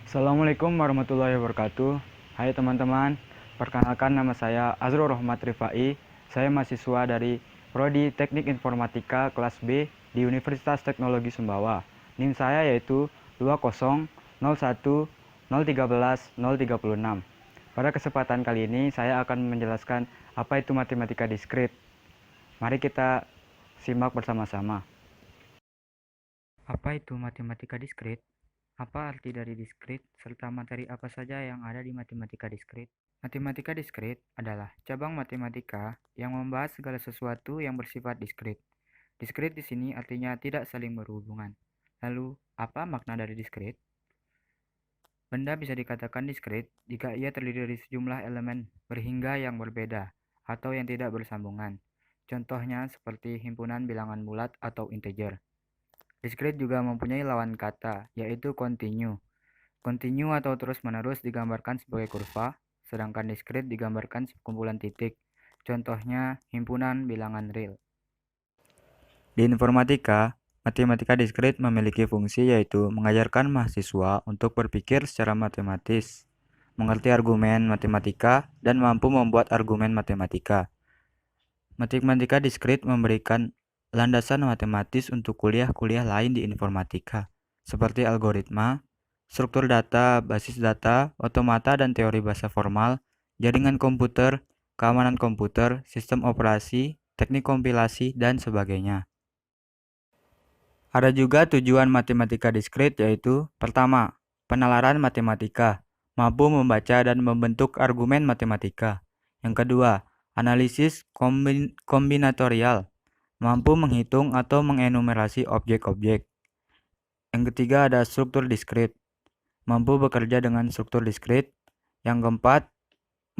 Assalamualaikum warahmatullahi wabarakatuh. Hai teman-teman, perkenalkan nama saya Azrul Rahmat Rifai. Saya mahasiswa dari Prodi Teknik Informatika kelas B di Universitas Teknologi Sumbawa. NIM saya yaitu 20.01.013.036. Pada kesempatan kali ini saya akan menjelaskan apa itu matematika diskrit. Mari kita simak bersama-sama. Apa itu matematika diskrit? Apa arti dari diskrit, serta materi apa saja yang ada di matematika diskrit? Matematika diskrit adalah cabang matematika yang membahas segala sesuatu yang bersifat diskrit. Diskrit di sini artinya tidak saling berhubungan. Lalu, apa makna dari diskrit? Benda bisa dikatakan diskrit jika ia terdiri dari sejumlah elemen berhingga yang berbeda atau yang tidak bersambungan. Contohnya seperti himpunan bilangan bulat atau integer. Diskrit juga mempunyai lawan kata, yaitu kontinu. Kontinu atau terus-menerus digambarkan sebagai kurva, sedangkan diskrit digambarkan sekumpulan titik. Contohnya, himpunan bilangan real. Di informatika, matematika diskrit memiliki fungsi yaitu mengajarkan mahasiswa untuk berpikir secara matematis, mengerti argumen matematika, dan mampu membuat argumen matematika. Matematika diskrit memberikan landasan matematis untuk kuliah-kuliah lain di informatika, seperti algoritma, struktur data, basis data, otomata dan teori bahasa formal, jaringan komputer, keamanan komputer, sistem operasi, teknik kompilasi, dan sebagainya. Ada juga tujuan matematika diskrit yaitu: pertama, penalaran matematika, mampu membaca dan membentuk argumen matematika. Yang kedua, analisis kombinatorial, mampu menghitung atau mengenumerasi objek-objek. Yang ketiga ada struktur diskrit, mampu bekerja dengan struktur diskrit. Yang keempat,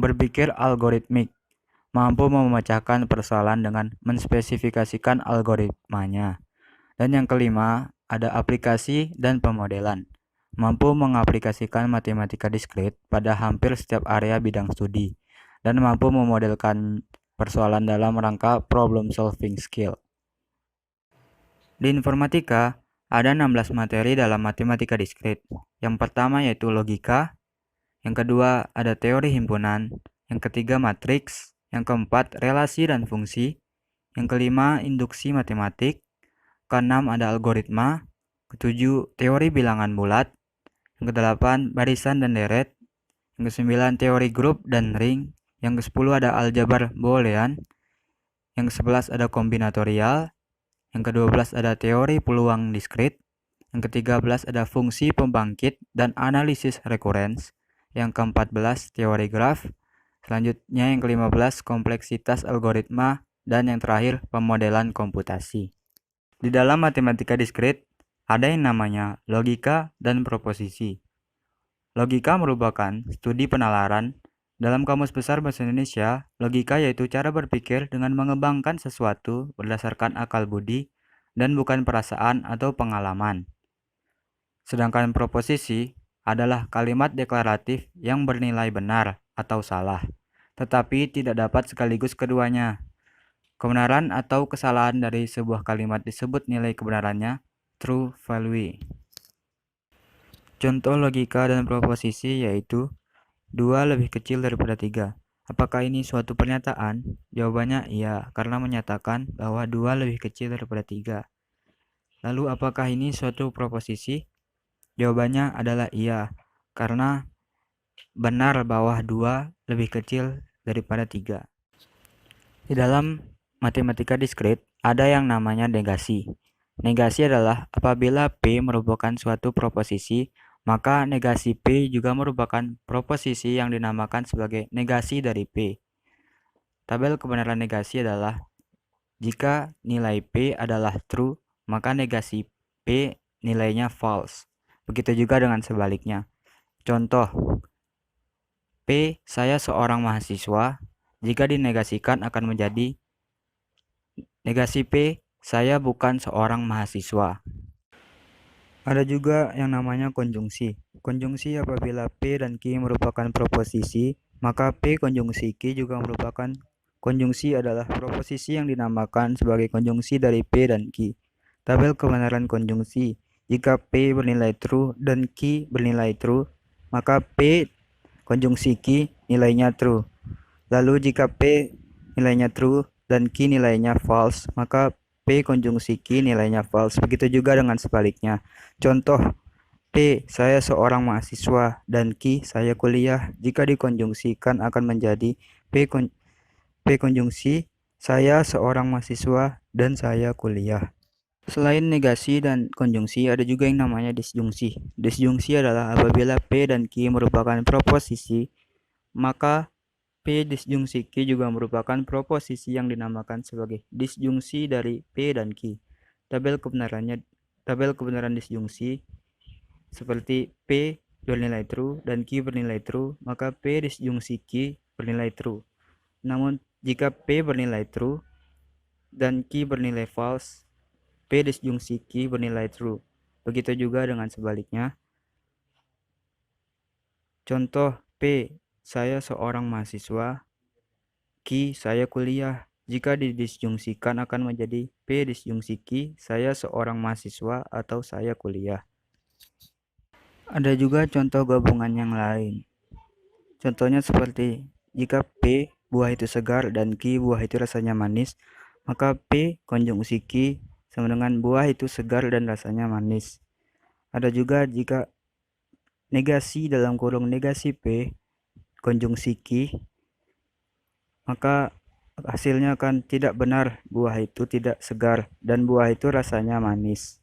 berpikir algoritmik, mampu memecahkan persoalan dengan menspesifikasikan algoritmanya. Dan yang kelima, ada aplikasi dan pemodelan, mampu mengaplikasikan matematika diskrit pada hampir setiap area bidang studi, dan mampu memodelkan persoalan dalam rangka problem solving skill. Di informatika, ada 16 materi dalam matematika diskrit. Yang pertama yaitu logika, yang kedua ada teori himpunan, yang ketiga matriks, yang keempat relasi dan fungsi, yang kelima induksi matematik, keenam ada algoritma, ketujuh teori bilangan bulat, yang kedelapan barisan dan deret, yang kesembilan teori grup dan ring, yang kesepuluh ada aljabar boolean, yang kesebelas ada kombinatorial, yang ke-12 ada teori peluang diskrit, yang ke-13 ada fungsi pembangkit dan analisis rekurens, yang ke-14 teori graf, selanjutnya yang ke-15 kompleksitas algoritma, dan yang terakhir pemodelan komputasi. Di dalam matematika diskrit, ada yang namanya logika dan proposisi. Logika merupakan studi penalaran. Dalam Kamus Besar Bahasa Indonesia, logika yaitu cara berpikir dengan mengembangkan sesuatu berdasarkan akal budi dan bukan perasaan atau pengalaman. Sedangkan proposisi adalah kalimat deklaratif yang bernilai benar atau salah, tetapi tidak dapat sekaligus keduanya. Kebenaran atau kesalahan dari sebuah kalimat disebut nilai kebenarannya, true value. Contoh logika dan proposisi yaitu 2 lebih kecil daripada 3. Apakah ini suatu pernyataan? Jawabannya iya, karena menyatakan bahwa 2 lebih kecil daripada 3. Lalu apakah ini suatu proposisi? Jawabannya adalah iya, karena benar bahwa 2 lebih kecil daripada 3. Di dalam matematika diskrit, ada yang namanya negasi. Negasi adalah apabila P merupakan suatu proposisi, maka negasi P juga merupakan proposisi yang dinamakan sebagai negasi dari P. Tabel kebenaran negasi adalah jika nilai P adalah true, maka negasi P nilainya false. Begitu juga dengan sebaliknya. Contoh, P saya seorang mahasiswa, jika dinegasikan akan menjadi negasi P, saya bukan seorang mahasiswa. Ada juga yang namanya konjungsi. Konjungsi apabila P dan Q merupakan proposisi, maka P konjungsi Q juga merupakan konjungsi adalah proposisi yang dinamakan sebagai konjungsi dari P dan Q. Tabel kebenaran konjungsi. Jika P bernilai true dan Q bernilai true, maka P konjungsi Ki nilainya true. Lalu jika P nilainya true dan Ki nilainya false, maka P konjungsi Ki nilainya false. Begitu juga dengan sebaliknya. Contoh, P saya seorang mahasiswa dan Ki saya kuliah. Jika dikonjungsikan akan menjadi P konjungsi saya seorang mahasiswa dan saya kuliah. Selain negasi dan konjungsi, ada juga yang namanya disjungsi. Disjungsi adalah apabila P dan Q merupakan proposisi, maka P disjungsi Q juga merupakan proposisi yang dinamakan sebagai disjungsi dari P dan Q. Tabel kebenaran disjungsi seperti P bernilai true dan Q bernilai true, maka P disjungsi Q bernilai true. Namun jika P bernilai true dan Q bernilai false, P disjungsi Q bernilai true. Begitu juga dengan sebaliknya. Contoh P, saya seorang mahasiswa, Q, saya kuliah. Jika didisjungsikan akan menjadi P disjungsi Q, saya seorang mahasiswa atau saya kuliah. Ada juga contoh gabungan yang lain. Contohnya seperti jika P buah itu segar dan Q buah itu rasanya manis, maka P konjungsi Q sama dengan buah itu segar dan rasanya manis. Ada juga jika negasi dalam kurung negasi P konjungsi Q, maka hasilnya akan tidak benar, buah itu tidak segar dan buah itu rasanya manis.